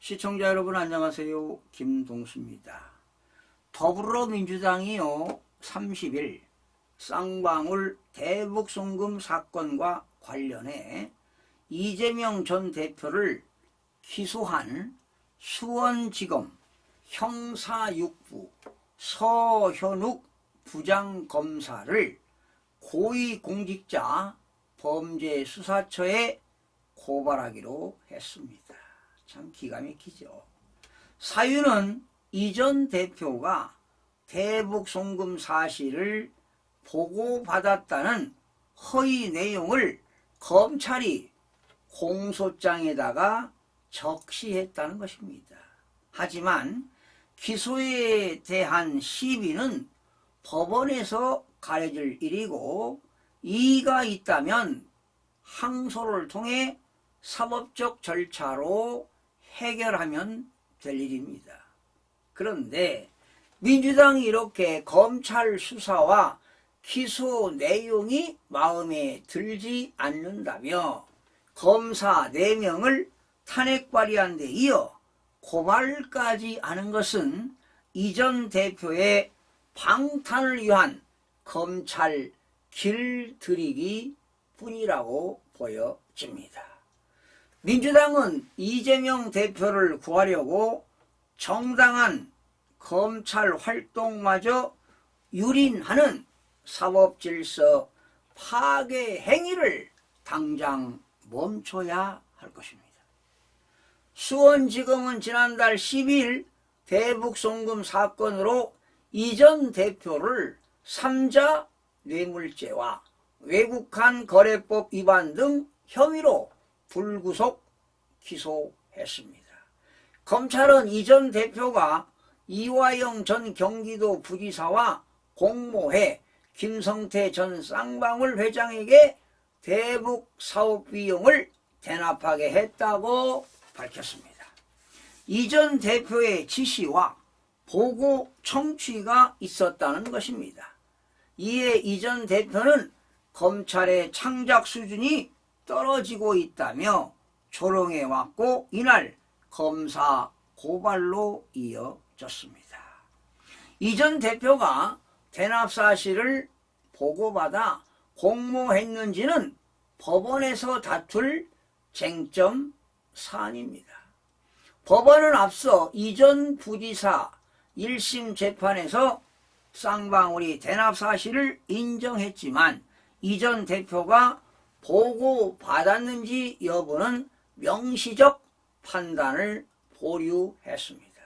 시청자 여러분 안녕하세요. 김동수입니다. 더불어민주당이요 30일 쌍방울 대북송금 사건과 관련해 이재명 전 대표를 기소한 수원지검 형사6부 서현욱 부장검사를 고위공직자 범죄수사처에 고발하기로 했습니다. 참 기가 막히죠. 사유는 이 전 대표가 대북 송금 사실을 보고받았다는 허위 내용을 검찰이 공소장에다가 적시했다는 것입니다. 하지만 기소에 대한 시비는 법원에서 가려질 일이고 이의가 있다면 항소를 통해 사법적 절차로 해결하면 될 일입니다. 그런데 민주당이 이렇게 검찰 수사와 기소 내용이 마음에 들지 않는다며 검사 4명을 탄핵 발의한 데 이어 고발까지 하는 것은 이 전 대표의 방탄을 위한 검찰 길들이기 뿐이라고 보여집니다. 민주당은 이재명 대표를 구하려고 정당한 검찰 활동마저 유린하는 사법질서 파괴 행위를 당장 멈춰야 할 것입니다. 수원지검은 지난달 10일 대북송금 사건으로 이 전 대표를 3자 뇌물죄와 외국한 거래법 위반 등 혐의로 불구속 기소했습니다. 검찰은 이 전 대표가 이화영 전 경기도 부지사와 공모해 김성태 전 쌍방울 회장에게 대북 사업 비용을 대납하게 했다고 밝혔습니다. 이 전 대표의 지시와 보고 청취가 있었다는 것입니다. 이에 이 전 대표는 검찰의 창작 수준이 떨어지고 있다며 조롱해왔고 이날 검사 고발로 이어졌습니다. 이 전 대표가 대납 사실을 보고받아 공모했는지는 법원에서 다툴 쟁점 사안입니다. 법원은 앞서 이 전 부지사 1심 재판에서 쌍방울이 대납 사실을 인정했지만 이 전 대표가 보고받았는지 여부는 명시적 판단을 보류했습니다.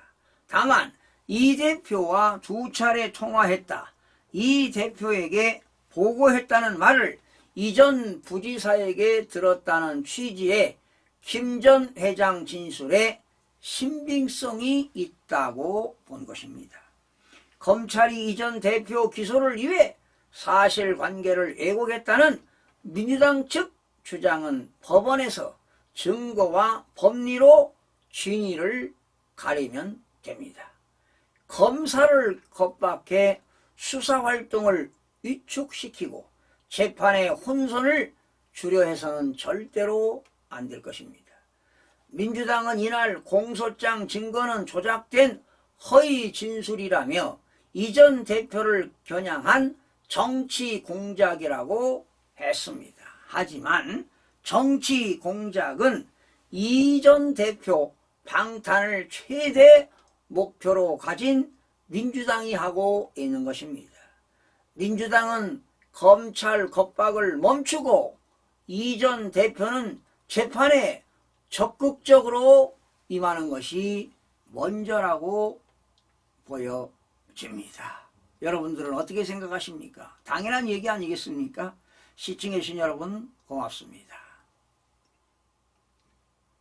다만 이 대표와 2차례 통화했다, 이 대표에게 보고했다는 말을 이 전 부지사에게 들었다는 취지의 김 전 회장 진술에 신빙성이 있다고 본 것입니다. 검찰이 이 전 대표 기소를 위해 사실관계를 왜곡했다는 민주당 측 주장은 법원에서 증거와 법리로 진위를 가리면 됩니다. 검사를 겁박해 수사활동을 위축시키고 재판의 혼선을 주려 해서는 절대로 안 될 것입니다. 민주당은 이날 공소장 증거는 조작된 허위 진술이라며 이 전 대표를 겨냥한 정치 공작이라고 했습니다. 하지만 정치 공작은 이 전 대표 방탄을 최대 목표로 가진 민주당이 하고 있는 것입니다. 민주당은 검찰 겁박을 멈추고 이 전 대표는 재판에 적극적으로 임하는 것이 먼저라고 보여집니다. 여러분들은 어떻게 생각하십니까? 당연한 얘기 아니겠습니까? 시청해 주신 여러분 고맙습니다.